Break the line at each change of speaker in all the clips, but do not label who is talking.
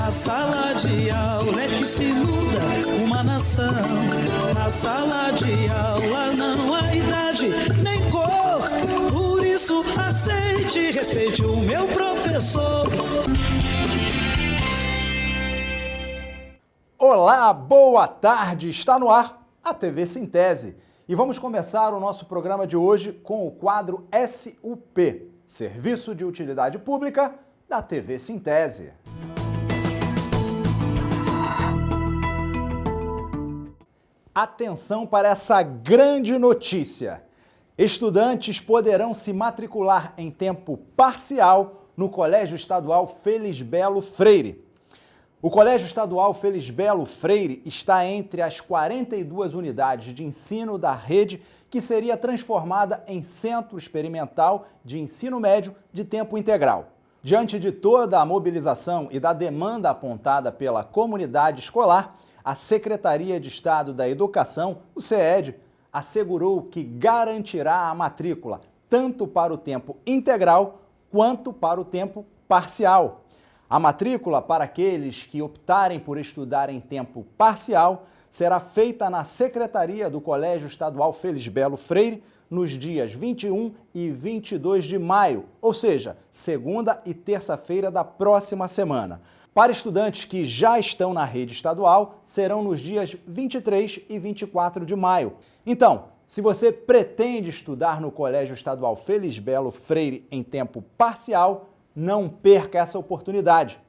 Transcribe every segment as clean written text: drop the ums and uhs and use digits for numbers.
Na sala de aula é que se muda uma nação. Na sala de aula não há idade nem cor. Por isso aceite e respeite o meu professor.
Olá, boa tarde! Está no ar a TV Sintese. E vamos começar o nosso programa de hoje com o quadro SUP, Serviço de Utilidade Pública da TV Sintese. Atenção para essa grande notícia! Estudantes poderão se matricular em tempo parcial no Colégio Estadual Felisbelo Freire. O Colégio Estadual Felisbelo Freire está entre as 42 unidades de ensino da rede que seria transformada em Centro Experimental de Ensino Médio de Tempo Integral. Diante de toda a mobilização e da demanda apontada pela comunidade escolar, a Secretaria de Estado da Educação, o CEED, assegurou que garantirá a matrícula tanto para o tempo integral quanto para o tempo parcial. A matrícula para aqueles que optarem por estudar em tempo parcial será feita na Secretaria do Colégio Estadual Felisbelo Freire nos dias 21 e 22 de maio, ou seja, segunda e terça-feira da próxima semana. Para estudantes que já estão na rede estadual, serão nos dias 23 e 24 de maio. Então, se você pretende estudar no Colégio Estadual Felisbelo Freire em tempo parcial, não perca essa oportunidade.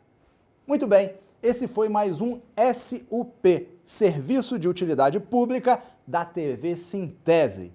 Muito bem, esse foi mais um SUP, Serviço de Utilidade Pública da TV Sintese.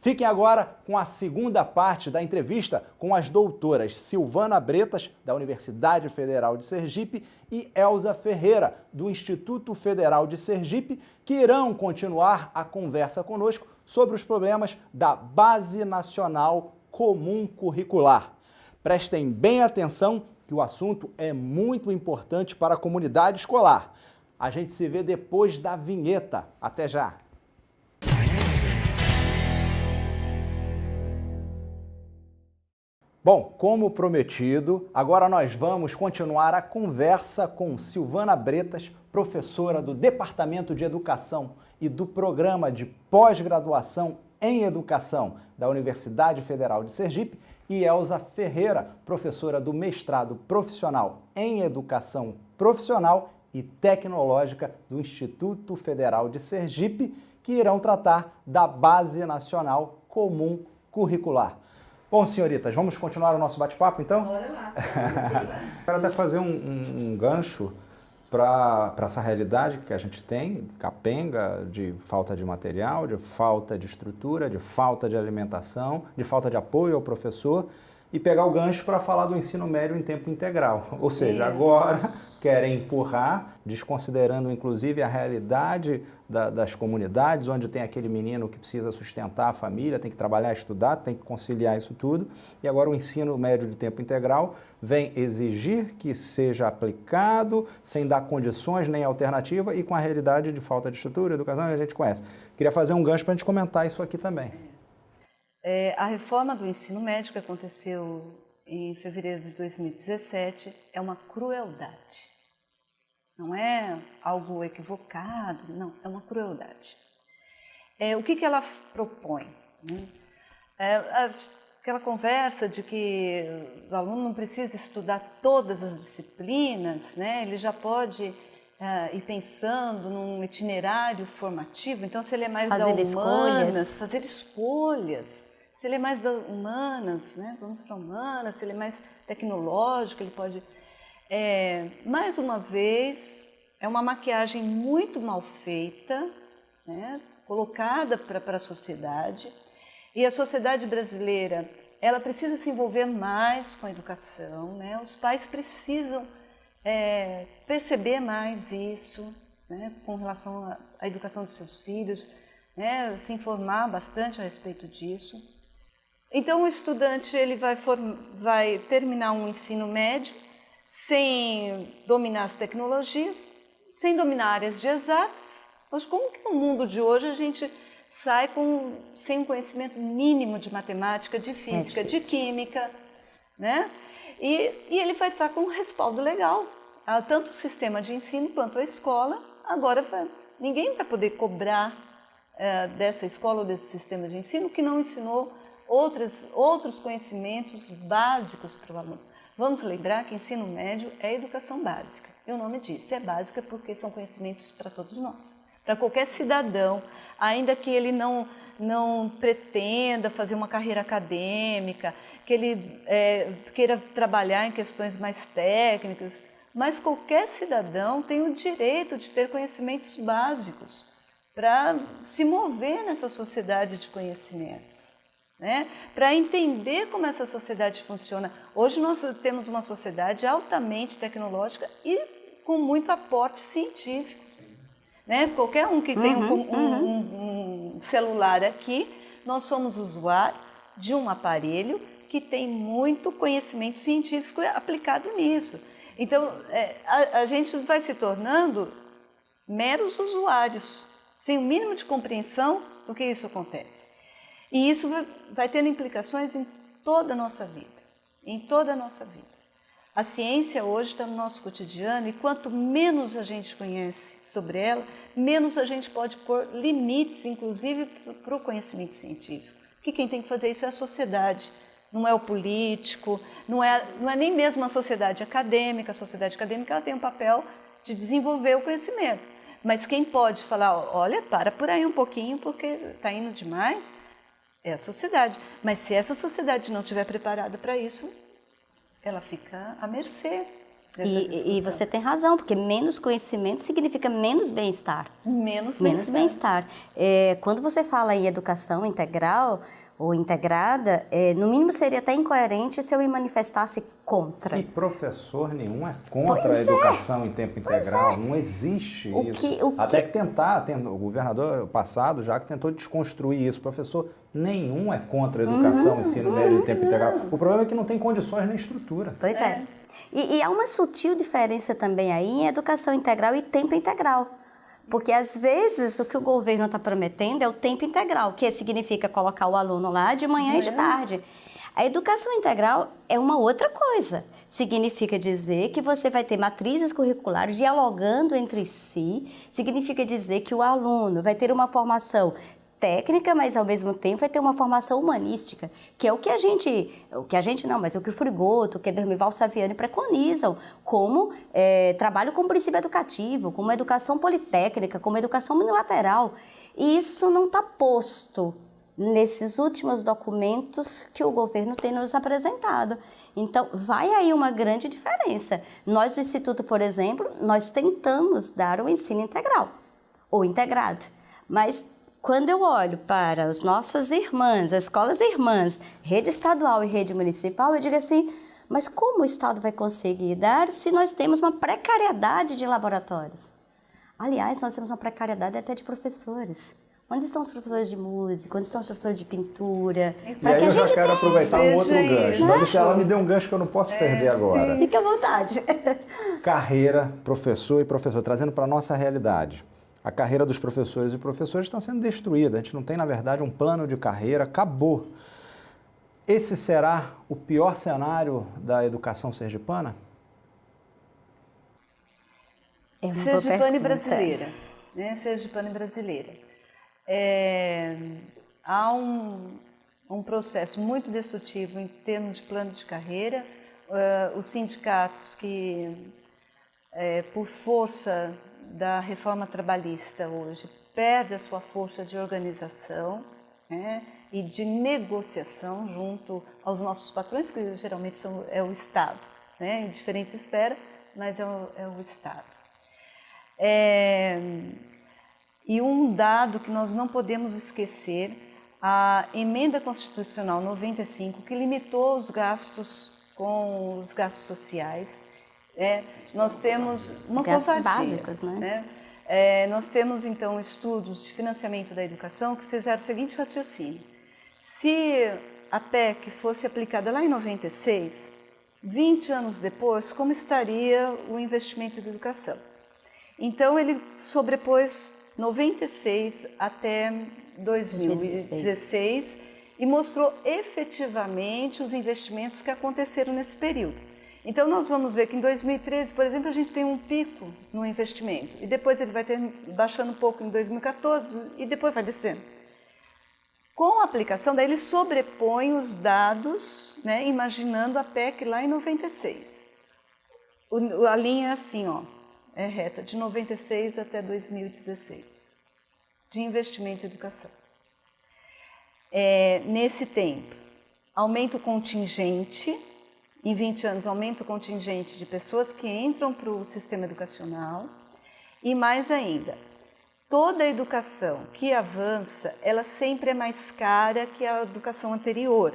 Fiquem agora com a segunda parte da entrevista com as doutoras Silvana Bretas, da Universidade Federal de Sergipe, e Elza Ferreira, do Instituto Federal de Sergipe, que irão continuar a conversa conosco sobre os problemas da Base Nacional Comum Curricular. Prestem bem atenção que o assunto é muito importante para a comunidade escolar. A gente se vê depois da vinheta. Até já! Bom, como prometido, agora nós vamos continuar a conversa com Silvana Bretas, professora do Departamento de Educação e do Programa de Pós-Graduação em Educação da Universidade Federal de Sergipe, e Elza Ferreira, professora do Mestrado Profissional em Educação Profissional e Tecnológica do Instituto Federal de Sergipe, que irão tratar da Base Nacional Comum Curricular. Bom, senhoritas, vamos continuar o nosso bate-papo, então?
Bora lá.
Quero até fazer um gancho para essa realidade que a gente tem, capenga, de falta de material, de falta de estrutura, de falta de alimentação, de falta de apoio ao professor, e pegar o gancho para falar do ensino médio em tempo integral. Ou seja, agora querem empurrar, desconsiderando inclusive a realidade das comunidades, onde tem aquele menino que precisa sustentar a família, tem que trabalhar, estudar, tem que conciliar isso tudo. E agora o ensino médio de tempo integral vem exigir que seja aplicado, sem dar condições nem alternativa, e com a realidade de falta de estrutura, educação, a gente conhece. Queria fazer um gancho para a gente comentar isso aqui também.
A reforma do ensino médio que aconteceu em fevereiro de 2017 é uma crueldade. Não é algo equivocado, não, é uma crueldade. O que ela propõe? Aquela conversa de que o aluno não precisa estudar todas as disciplinas, né? Ele já pode ir pensando num itinerário formativo, então se ele é mais da humanas, fazer escolhas. Se ele é mais da humanas, né? Vamos para humanas, se ele é mais tecnológico, ele pode... mais uma vez, é uma maquiagem muito mal feita, né? Colocada para a sociedade, e a sociedade brasileira, ela precisa se envolver mais com a educação, né? Os pais precisam perceber mais isso, né? Com relação à educação dos seus filhos, né? Se informar bastante a respeito disso. Então, o estudante ele vai terminar um ensino médio sem dominar as tecnologias, sem dominar áreas de exatas. Mas como que no mundo de hoje a gente sai sem um conhecimento mínimo de matemática, de física, de química, né? E ele vai estar com um respaldo legal. tanto o sistema de ensino quanto a escola, agora ninguém vai poder cobrar dessa escola ou desse sistema de ensino que não ensinou outros conhecimentos básicos para o aluno. Vamos lembrar que ensino médio é educação básica. E o nome diz, é básica porque são conhecimentos para todos nós. Para qualquer cidadão, ainda que ele não pretenda fazer uma carreira acadêmica, que ele queira trabalhar em questões mais técnicas, mas qualquer cidadão tem o direito de ter conhecimentos básicos para se mover nessa sociedade de conhecimentos, né? Para entender como essa sociedade funciona. Hoje nós temos uma sociedade altamente tecnológica e com muito aporte científico. Né? Qualquer um que tem um celular aqui, nós somos usuário de um aparelho que tem muito conhecimento científico aplicado nisso. Então, a gente vai se tornando meros usuários, sem o mínimo de compreensão do que isso acontece. E isso vai tendo implicações em toda a nossa vida, em toda a nossa vida. A ciência hoje está no nosso cotidiano e quanto menos a gente conhece sobre ela, menos a gente pode pôr limites, inclusive, para o conhecimento científico. Porque quem tem que fazer isso é a sociedade, não é o político, não é nem mesmo a sociedade acadêmica. A sociedade acadêmica ela tem um papel de desenvolver o conhecimento. Mas quem pode falar, olha, para por aí um pouquinho porque está indo demais, é a sociedade. Mas se essa sociedade não estiver preparada para isso, ela fica à mercê dessa discussão.
E você tem razão, porque menos conhecimento significa menos bem-estar.
Menos
bem-estar. Quando você fala em educação integral ou integrada, no mínimo seria até incoerente se eu me manifestasse contra.
E professor nenhum é contra a educação em tempo integral, não existe isso. Até que o governador passado, Jacques, tentou desconstruir isso. Professor nenhum é contra a educação, ensino médio em tempo integral. O problema é que não tem condições nem estrutura.
Pois é. E há uma sutil diferença também aí em educação integral e tempo integral. Porque, às vezes, o que o governo está prometendo é o tempo integral, que significa colocar o aluno lá de manhã e de tarde. A educação integral é uma outra coisa. Significa dizer que você vai ter matrizes curriculares dialogando entre si, significa dizer que o aluno vai ter uma formação técnica, mas ao mesmo tempo vai ter uma formação humanística, que é o que o Frigoto, o que Dermival Saviani preconizam como trabalho com princípio educativo, como educação politécnica, como educação unilateral. E isso não está posto nesses últimos documentos que o governo tem nos apresentado. Então, vai aí uma grande diferença. Nós, do Instituto, por exemplo, nós tentamos dar o ensino integral, ou integrado, mas quando eu olho para as nossas irmãs, as escolas irmãs, rede estadual e rede municipal, eu digo assim, mas como o Estado vai conseguir dar se nós temos uma precariedade de laboratórios? Aliás, nós temos uma precariedade até de professores. Onde estão os professores de música? Onde estão os professores de pintura?
E aí eu já quero aproveitar um outro gancho. Mas ela me deu um gancho que eu não posso perder agora.
Fique à vontade.
Carreira, professor e professor, trazendo para a nossa realidade. A carreira dos professores e professores está sendo destruída. A gente não tem, na verdade, um plano de carreira. Acabou. Esse será o pior cenário da educação sergipana?
Sergipana e brasileira. Né? Sergipana e brasileira. Há um processo muito destrutivo em termos de plano de carreira. Os sindicatos que, por força da reforma trabalhista hoje, perde a sua força de organização, né, e de negociação junto aos nossos patrões, que geralmente é o Estado, né, em diferentes esferas, mas é o Estado. E um dado que nós não podemos esquecer, a emenda constitucional 95, que limitou os gastos com os gastos sociais. Nós temos uma
gastos básicos, né?
Nós temos, então, estudos de financiamento da educação que fizeram o seguinte raciocínio. Se a PEC fosse aplicada lá em 96, 20 anos depois, como estaria o investimento da educação? Então, ele sobrepôs 96 até 2016 e mostrou efetivamente os investimentos que aconteceram nesse período. Então, nós vamos ver que em 2013, por exemplo, a gente tem um pico no investimento, e depois ele vai baixando um pouco em 2014, e depois vai descendo. Com a aplicação, daí ele sobrepõe os dados, né, imaginando a PEC lá em 96. A linha é assim, ó, é reta, de 96 até 2016, de investimento em educação. Nesse tempo, aumenta o contingente, em 20 anos aumenta o contingente de pessoas que entram para o sistema educacional, e mais ainda, toda a educação que avança, ela sempre é mais cara que a educação anterior.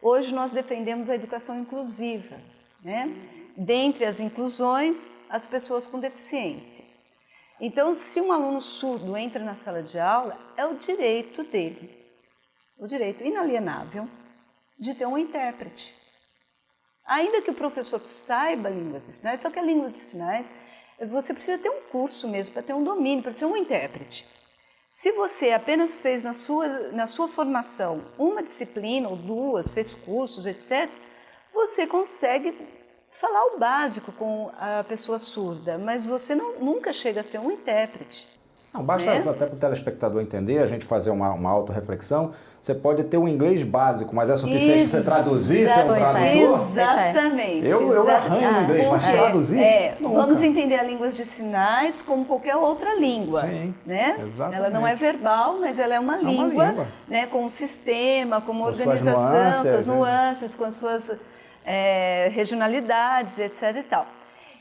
Hoje nós defendemos a educação inclusiva, né? Dentre as inclusões, as pessoas com deficiência. Então, se um aluno surdo entra na sala de aula, é o direito dele, o direito inalienável de ter um intérprete. Ainda que o professor saiba línguas de sinais, só que a língua de sinais, você precisa ter um curso mesmo, para ter um domínio, para ser um intérprete. Se você apenas fez na sua formação uma disciplina ou duas, fez cursos, etc., você consegue falar o básico com a pessoa surda, mas você nunca chega a ser um intérprete.
Não, basta até para o telespectador entender, a gente fazer uma autorreflexão. Você pode ter um inglês básico, mas é suficiente para você traduzir, ser um tradutor?
Exatamente.
Eu arranho no inglês, mas traduzir?
Vamos entender a língua de sinais como qualquer outra língua.
Sim,
né?
Exatamente.
Ela não é verbal, mas ela é uma língua. Né, com um sistema, com uma organização, suas nuances, com as suas regionalidades, etc. e tal.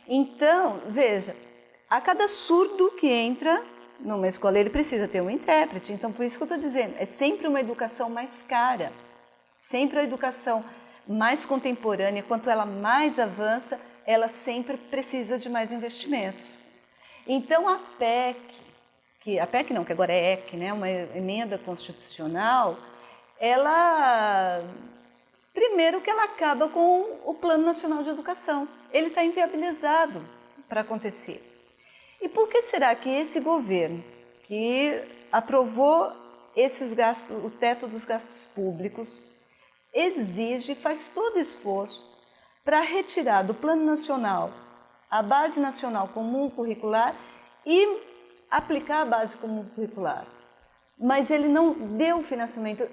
Então, veja, a cada surdo que entra numa escola, ele precisa ter um intérprete. Então, por isso que eu estou dizendo, é sempre uma educação mais cara, sempre a educação mais contemporânea, quanto ela mais avança, ela sempre precisa de mais investimentos. Então, a PEC não, que agora é EC, né, uma emenda constitucional, ela, primeiro que ela acaba com o Plano Nacional de Educação, ele está inviabilizado para acontecer. E por que será que esse governo, que aprovou esses gastos, o teto dos gastos públicos, exige, faz todo esforço para retirar do Plano Nacional a Base Nacional Comum Curricular e aplicar a Base Comum Curricular? Mas ele não deu financiamento.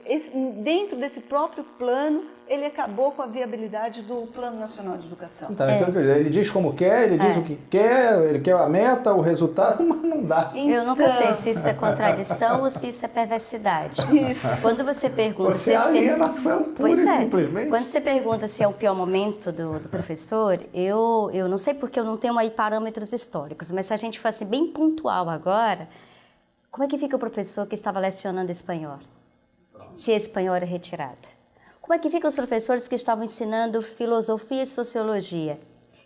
Dentro desse próprio plano, ele acabou com a viabilidade do Plano Nacional de Educação.
Então, ele diz como quer, ele diz o que quer, ele quer a meta, o resultado, mas não dá.
Eu nunca sei se isso é contradição ou se isso é perversidade.
Isso.
Quando você pergunta...
Você é alienação pura e simplesmente.
Quando você pergunta se é o pior momento do professor, eu não sei porque eu não tenho aí parâmetros históricos, mas se a gente fosse bem pontual agora... Como é que fica o professor que estava lecionando espanhol, se espanhol é retirado? Como é que ficam os professores que estavam ensinando filosofia e sociologia,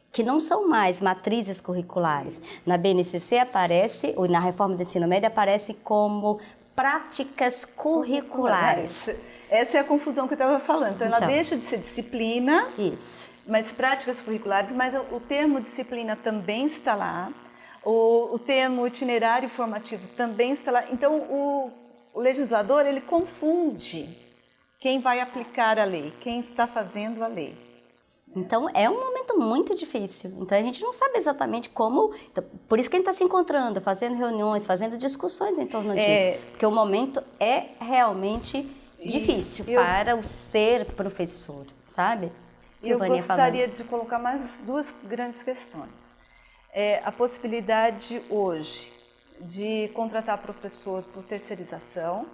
que não são mais matrizes curriculares? Na BNCC aparece, ou na reforma do ensino médio, aparece como práticas curriculares.
Essa é a confusão que eu estava falando. Então, ela deixa de ser disciplina,
isso,
mas práticas curriculares, mas o termo disciplina também está lá. O termo itinerário formativo também está lá. Então, o legislador, ele confunde quem vai aplicar a lei, quem está fazendo a lei.
Então, é um momento muito difícil. Então, a gente não sabe exatamente como... Então, por isso que a gente está se encontrando, fazendo reuniões, fazendo discussões em torno disso. Porque o momento é realmente difícil para o ser professor, sabe?
Eu gostaria de colocar mais duas grandes questões. A possibilidade hoje de contratar professor por terceirização,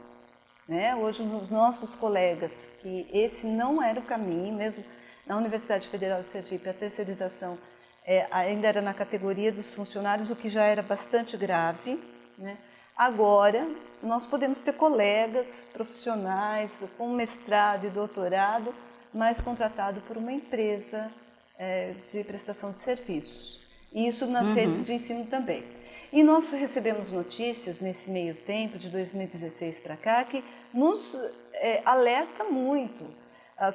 né? Hoje os nossos colegas, que esse não era o caminho, mesmo na Universidade Federal de Sergipe, a terceirização ainda era na categoria dos funcionários, o que já era bastante grave, né? Agora, nós podemos ter colegas profissionais com mestrado e doutorado, mas contratado por uma empresa de prestação de serviços. Isso nas redes de ensino também. E nós recebemos notícias nesse meio tempo, de 2016 para cá, que nos alerta muito.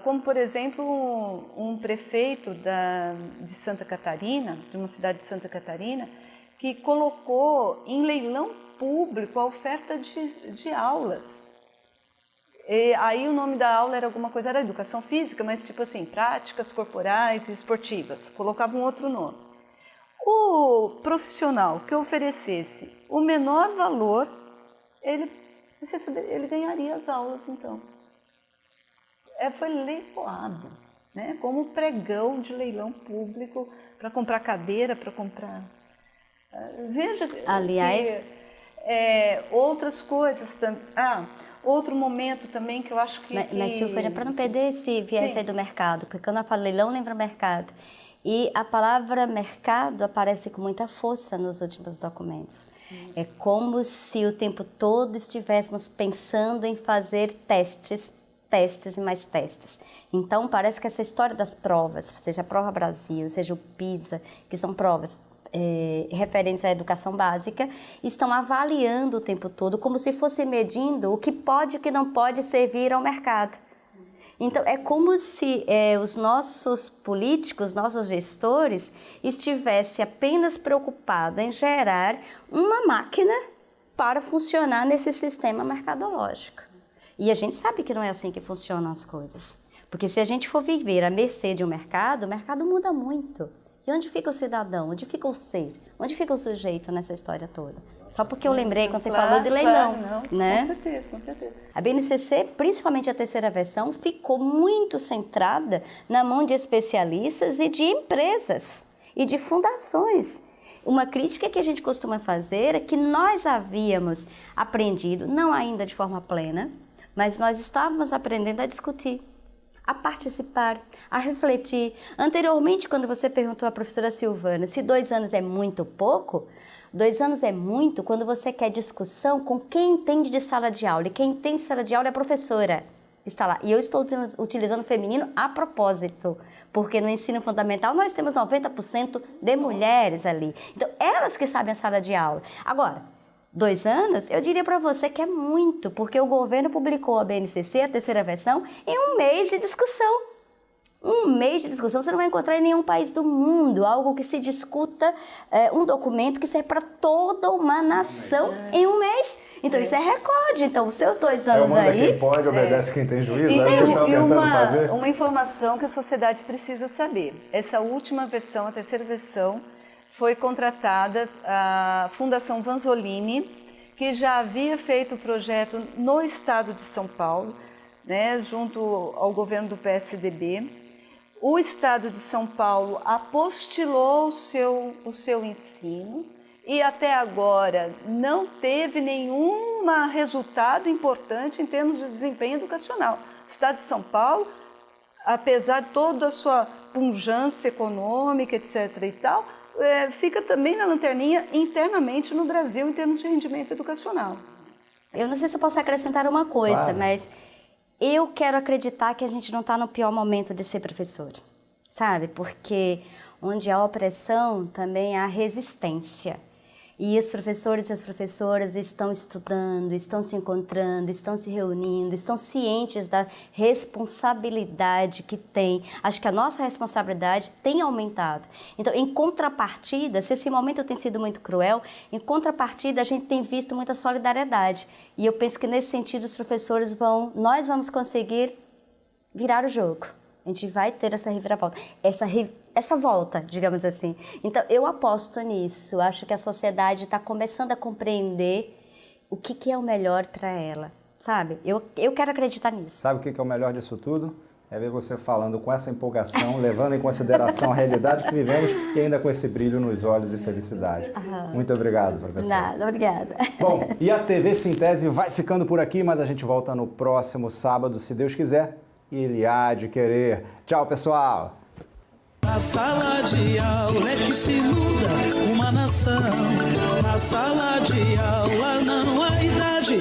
Como, por exemplo, um prefeito de Santa Catarina, de uma cidade de Santa Catarina, que colocou em leilão público a oferta de aulas. E aí o nome da aula era alguma coisa, era educação física, mas tipo assim, práticas corporais e esportivas, colocava um outro nome. O profissional que oferecesse o menor valor, ele ganharia as aulas, então. Foi leiloado, né? Como pregão de leilão público para comprar cadeira, para comprar... Veja,
aliás,
outras coisas também. Outro momento também que eu acho que...
Mas Silvânia, para não perder esse viés aí do mercado, porque quando eu falo leilão, lembra mercado. E a palavra mercado aparece com muita força nos últimos documentos. É como se o tempo todo estivéssemos pensando em fazer testes e mais testes. Então, parece que essa história das provas, seja a Prova Brasil, seja o PISA, que são provas referentes à educação básica, estão avaliando o tempo todo como se fosse medindo o que pode e o que não pode servir ao mercado. Então, é como se os nossos políticos, nossos gestores, estivessem apenas preocupados em gerar uma máquina para funcionar nesse sistema mercadológico. E a gente sabe que não é assim que funcionam as coisas. Porque se a gente for viver à mercê de um mercado, o mercado muda muito. E onde fica o cidadão? Onde fica o ser? Onde fica o sujeito nessa história toda? Só porque eu lembrei quando você falou de leilão, né?
Com certeza, com certeza.
A BNCC, principalmente a terceira versão, ficou muito centrada na mão de especialistas e de empresas e de fundações. Uma crítica que a gente costuma fazer é que nós havíamos aprendido, não ainda de forma plena, mas nós estávamos aprendendo a discutir, a participar, a refletir. Anteriormente, quando você perguntou à professora Silvana se 2 anos é muito ou pouco, 2 anos é muito quando você quer discussão com quem entende de sala de aula. E quem entende de sala de aula é a professora. Está lá. E eu estou utilizando o feminino a propósito, porque no ensino fundamental nós temos 90% de mulheres ali. Então, elas que sabem a sala de aula. Agora, 2 anos, eu diria para você que é muito, porque o governo publicou a BNCC, a terceira versão, em 1 mês de discussão. 1 mês de discussão você não vai encontrar em nenhum país do mundo, algo que se discuta, um documento que serve para toda uma nação em 1 mês. Então, isso é recorde. Então, os seus 2 anos
manda
aí...
quem pode, obedece quem tem juízo,
E
é o que estão tentando fazer.
Uma informação que a sociedade precisa saber. Essa última versão, a terceira versão, foi contratada a Fundação Vanzolini, que já havia feito o projeto no estado de São Paulo, né, junto ao governo do PSDB. O estado de São Paulo apostilou o seu ensino e até agora não teve nenhum resultado importante em termos de desempenho educacional. O estado de São Paulo, apesar de toda a sua pujança econômica, etc. e tal, fica também na lanterninha internamente no Brasil em termos de rendimento educacional.
Eu não sei se eu posso acrescentar uma coisa,
Claro.
mas eu quero acreditar que a gente não está no pior momento de ser professor, sabe? Porque onde há opressão, também há resistência. E os professores e as professoras estão estudando, estão se encontrando, estão se reunindo, estão cientes da responsabilidade que tem. Acho que a nossa responsabilidade tem aumentado. Então, em contrapartida, se esse momento tem sido muito cruel, em contrapartida a gente tem visto muita solidariedade. E eu penso que nesse sentido os professores nós vamos conseguir virar o jogo. A gente vai ter essa reviravolta, essa volta, digamos assim. Então, eu aposto nisso. Acho que a sociedade está começando a compreender o que é o melhor para ela, sabe? Eu quero acreditar nisso.
Sabe o que é o melhor disso tudo? É ver você falando com essa empolgação, levando em consideração a realidade que vivemos e ainda com esse brilho nos olhos e felicidade. Muito obrigado, professor.
Nada, obrigada.
Bom, e a TV Sintese vai ficando por aqui, mas a gente volta no próximo sábado, se Deus quiser. E Ele há de querer. Tchau, pessoal!
Na sala de aula é que se muda uma nação. Na sala de aula não há idade.